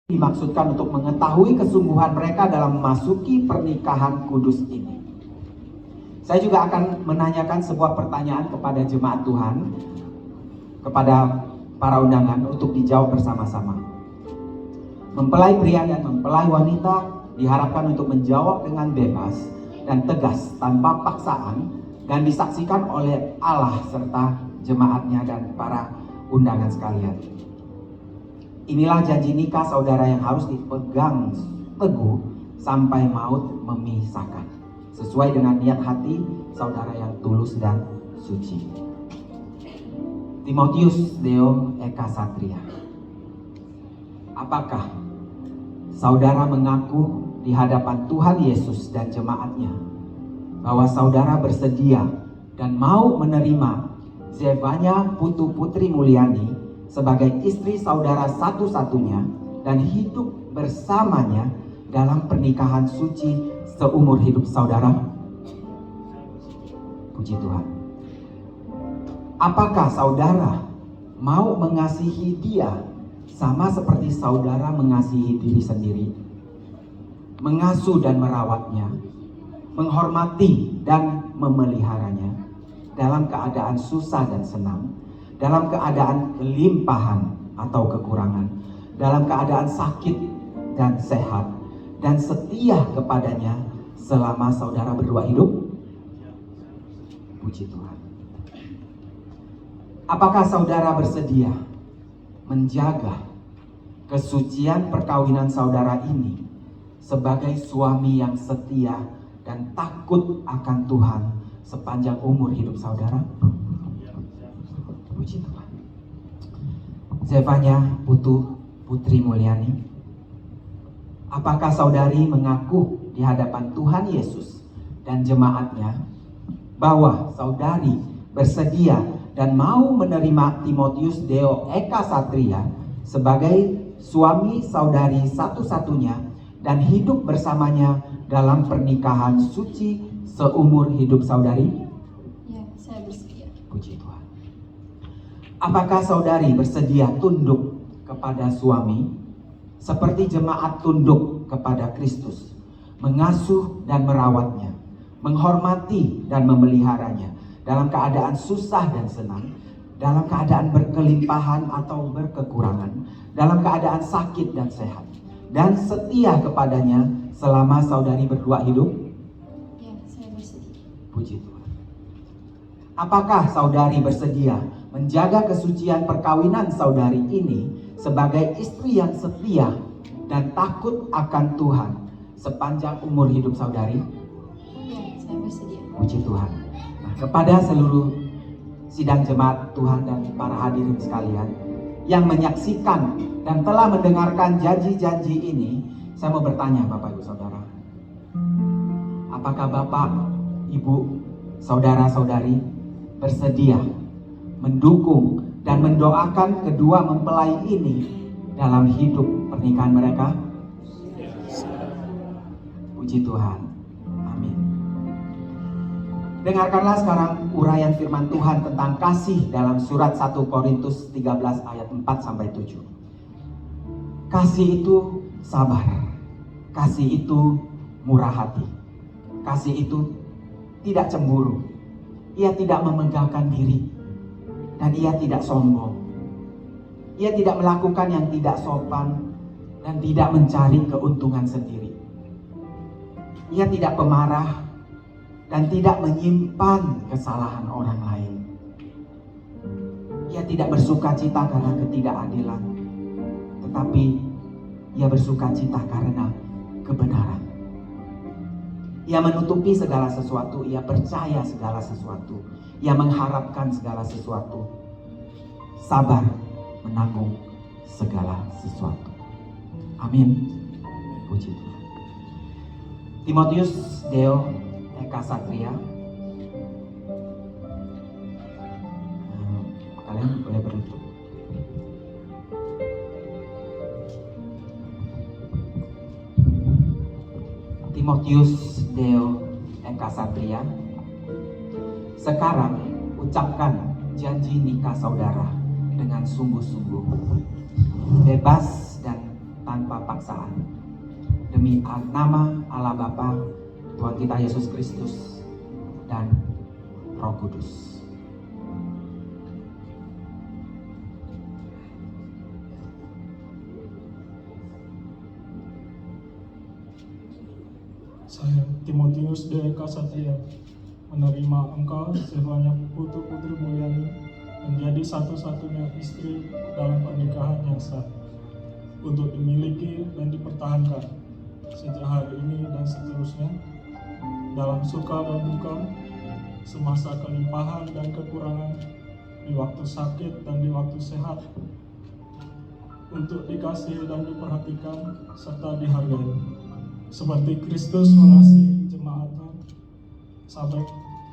dimaksudkan untuk mengetahui kesungguhan mereka dalam memasuki pernikahan kudus ini. Saya juga akan menanyakan sebuah pertanyaan kepada jemaat Tuhan, kepada para undangan untuk dijawab bersama-sama. Mempelai pria dan mempelai wanita diharapkan untuk menjawab dengan bebas dan tegas tanpa paksaan dan disaksikan oleh Allah serta jemaatnya dan para undangan sekalian. Inilah janji nikah saudara yang harus dipegang teguh sampai maut memisahkan, sesuai dengan niat hati saudara yang tulus dan suci. Timotius Deo Eka Satria. Apakah saudara mengaku di hadapan Tuhan Yesus dan jemaatnya bahwa saudara bersedia dan mau menerima Zevanya Putu Putri Mulyani sebagai istri saudara satu-satunya dan hidup bersamanya dalam pernikahan suci seumur hidup saudara? Puji Tuhan. Apakah saudara mau mengasihi dia sama seperti saudara mengasihi diri sendiri? Mengasuh dan merawatnya, menghormati dan memeliharanya dalam keadaan susah dan senang, dalam keadaan kelimpahan atau kekurangan, dalam keadaan sakit dan sehat, dan setia kepadanya selama saudara berdua hidup? Puji Tuhan. Apakah saudara bersedia menjaga kesucian perkawinan saudara ini sebagai suami yang setia dan takut akan Tuhan sepanjang umur hidup saudara? Puji Tuhan. Zevanya Putu Putri Mulyani, apakah saudari mengaku di hadapan Tuhan Yesus dan jemaatnya bahwa saudari bersedia dan mau menerima Timotius Deo Eka Satria sebagai suami saudari satu-satunya dan hidup bersamanya dalam pernikahan suci seumur hidup saudari? Ya, saya bersedia. Puji Tuhan. Apakah saudari bersedia tunduk kepada suami seperti jemaat tunduk kepada Kristus, mengasuh dan merawatnya, menghormati dan memeliharanya dalam keadaan susah dan senang, dalam keadaan berkelimpahan atau berkekurangan, dalam keadaan sakit dan sehat, dan setia kepadanya selama saudari berdua hidup? Ya, saya bersedia. Puji Tuhan. Apakah saudari bersedia menjaga kesucian perkawinan saudari ini sebagai istri yang setia dan takut akan Tuhan sepanjang umur hidup saudari? Ya, saya bersedia. Puji Tuhan. Nah, kepada seluruh sidang jemaat Tuhan dan para hadirin sekalian yang menyaksikan dan telah mendengarkan janji-janji ini, saya mau bertanya Bapak Ibu Saudara, apakah Bapak, Ibu, Saudara-saudari bersedia mendukung dan mendoakan kedua mempelai ini dalam hidup pernikahan mereka? Puji Tuhan. Amin. Dengarkanlah sekarang uraian firman Tuhan tentang kasih dalam surat 1 Korintus 13 ayat 4-7. Kasih itu sabar. Kasih itu murah hati. Kasih itu tidak cemburu. Ia tidak memegahkan diri. Dan ia tidak sombong. Ia tidak melakukan yang tidak sopan dan tidak mencari keuntungan sendiri. Ia tidak pemarah dan tidak menyimpan kesalahan orang lain. Ia tidak bersukacita karena ketidakadilan, tetapi ia bersukacita karena kebenaran. Ia menutupi segala sesuatu, ia percaya segala sesuatu, ia mengharapkan segala sesuatu, sabar menanggung segala sesuatu. Amin. Puji Tuhan. Timotius Deo Eka Satria, kalian boleh berlutut. Timotius Deo Eka Satria, sekarang ucapkan janji nikah saudara dengan sungguh-sungguh, bebas dan tanpa paksaan. Demi nama Allah Bapa, Tuhan kita Yesus Kristus, dan Roh Kudus. Saya, Timotius D. Kasatria, menerima engkau, Zefanya Putu-Putri Mulyani, menjadi satu-satunya istri dalam pernikahan yang sah, untuk dimiliki dan dipertahankan sejak hari ini dan seterusnya, dalam suka dan duka, semasa kelimpahan dan kekurangan, di waktu sakit dan di waktu sehat, untuk dikasihi dan diperhatikan serta dihargai, seperti Kristus mengasihi jemaatnya sampai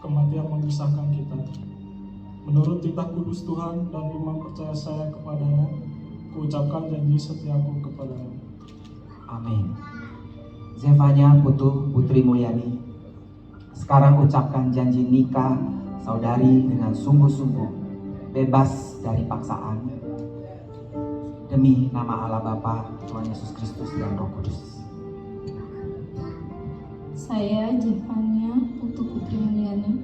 kematian memisahkan kita. Menurut titah kudus Tuhan dan iman percaya saya kepadanya, kuucapkan janji setiaku kepadanya. Amin. Zefanya Putu-Putri Mulyani, sekarang ucapkan janji nikah saudari dengan sungguh-sungguh, bebas dari paksaan, demi nama Allah Bapa, Tuhan Yesus Kristus, dan Roh Kudus. Saya, Zefanya Putu-Putri Mulyani,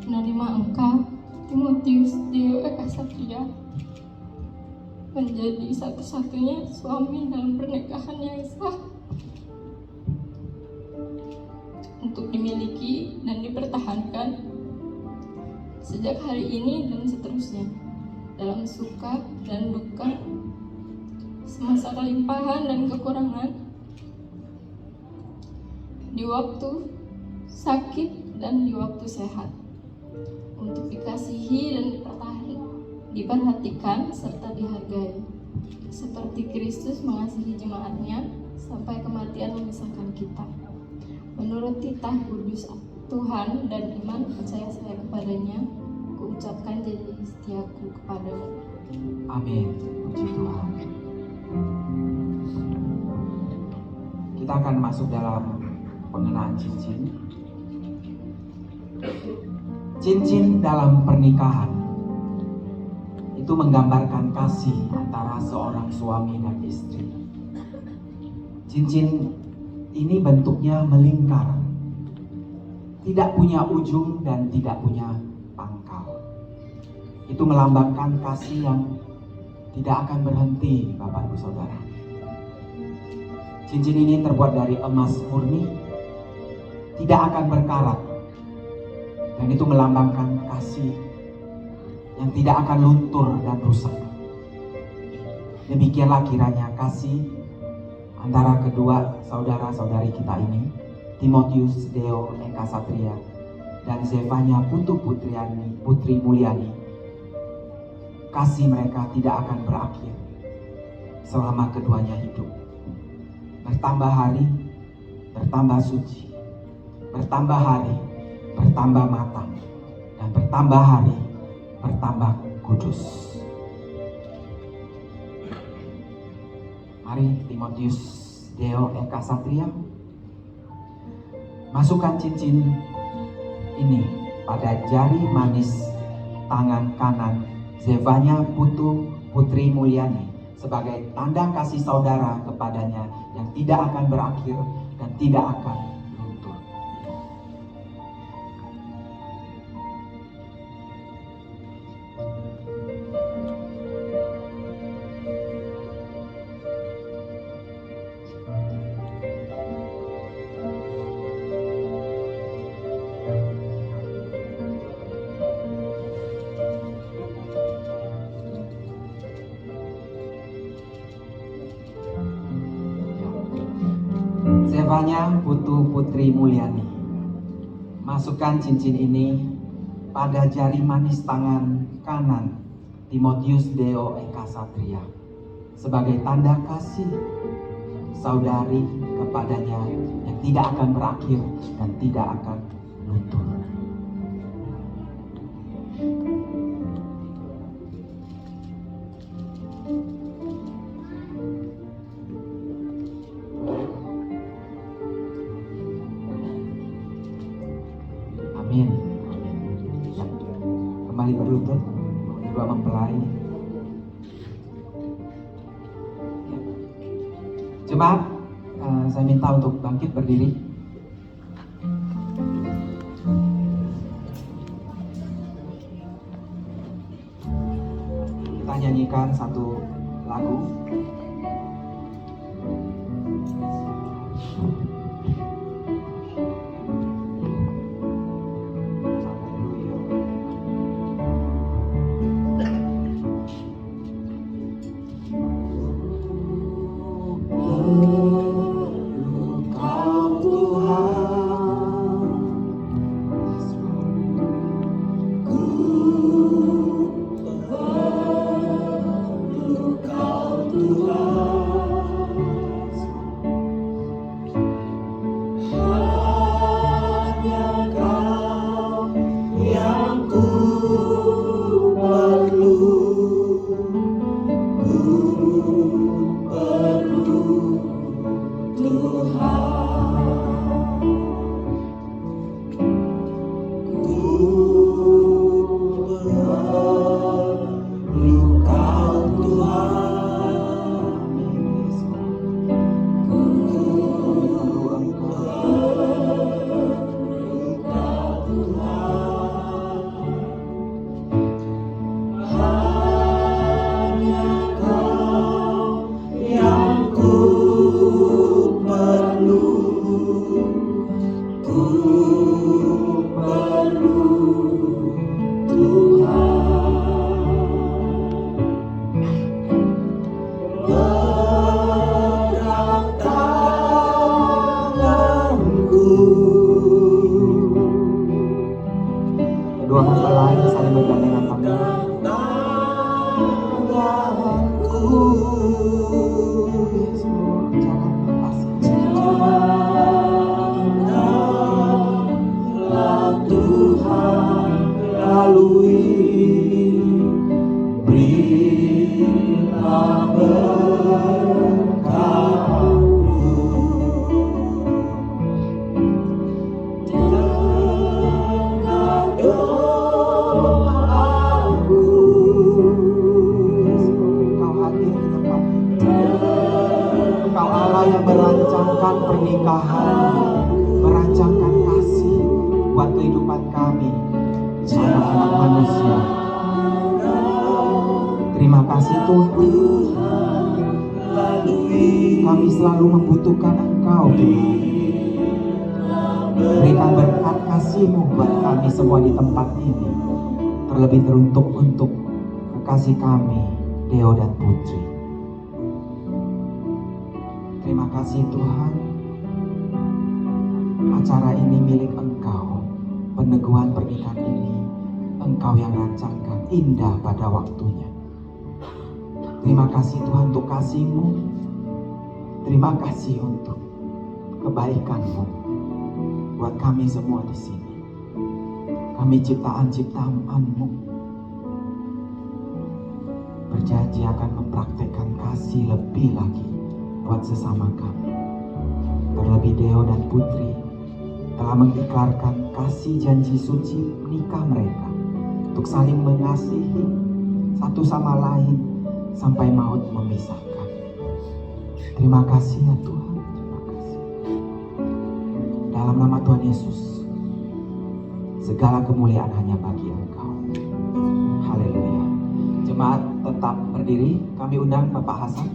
menerima engkau, Timotius D. Kasatria, menjadi satu-satunya suami dalam pernikahan yang sah, untuk dimiliki dan dipertahankan sejak hari ini dan seterusnya, dalam suka dan duka, semasa kelimpahan dan kekurangan, di waktu sakit dan di waktu sehat, untuk dikasihi dan diperhatikan serta dihargai, seperti Kristus mengasihi jemaatnya sampai kematian memisahkan kita. Menurut titah kudus Tuhan dan iman percaya saya kepadanya, kuucapkan janji setiaku kepadamu. Amin. Puji Tuhan. Kita akan masuk dalam pengenaan cincin. Cincin dalam pernikahan itu menggambarkan kasih antara seorang suami dan istri. Cincin ini bentuknya melingkar, tidak punya ujung dan tidak punya pangkal. Itu melambangkan kasih yang tidak akan berhenti, Bapak Ibu Saudara. Cincin ini terbuat dari emas murni, tidak akan berkarat, dan itu melambangkan kasih yang tidak akan luntur dan rusak. Demikianlah kiranya kasih antara kedua saudara-saudari kita ini, Timotius Deo Eka Satria dan Zefanya Putri Mulyani. Kasih mereka tidak akan berakhir selama keduanya hidup. Bertambah hari, bertambah suci. Bertambah hari, bertambah matang. Dan bertambah hari, bertambah kudus. Mari Timotius Deo Eka Satria, masukkan cincin ini pada jari manis tangan kanan Zefanya Putri Mulyani sebagai tanda kasih saudara kepadanya yang tidak akan berakhir dan tidak akan luntur. Zefanya Putri Mulyani, masukkan cincin ini pada jari manis tangan kanan Timotius Deo Eka Satria sebagai tanda kasih saudari kepadanya yang tidak akan berakhir dan tidak akan luntur. Amin. Ya. Kembali berlutut, dua mempelai. Ya. Jemaat, saya minta untuk bangkit berdiri. Kita nyanyikan satu lagu. Kedua mempelai saling bergandengan tangan. Yesus, jangan lepaskan Tuhan lalui, berilah berkat-Mu. Dengar doaku, Engkau hadir di tempat ini. Engkau Allah yang merancangkan pernikahan, merancangkan kasih buat kehidupan kami, anak-anak manusia. Terima kasih Tuhan, kami selalu membutuhkan Engkau Tuhan. Berikan berkat kasih-Mu buat kami semua di tempat ini, terlebih teruntuk untuk kekasih kami, Deo dan Putri. Terima kasih Tuhan, acara ini milik Engkau. Peneguhan pernikahan ini Engkau yang rancangkan, indah pada waktunya. Terima kasih Tuhan untuk kasih-Mu. Terima kasih untuk kebaikan-Mu buat kami semua di sini. Kami ciptaan-ciptaan-Mu, berjanji akan mempraktekkan kasih lebih lagi buat sesama kami. Terlebih Deo dan Putri telah mengikrarkan kasih janji suci nikah mereka untuk saling mengasihi satu sama lain sampai maut memisahkan. Terima kasih ya Tuhan, terima kasih. Dalam nama Tuhan Yesus, segala kemuliaan hanya bagi Engkau. Haleluya. Jemaat tetap berdiri, kami undang Bapak Hasan.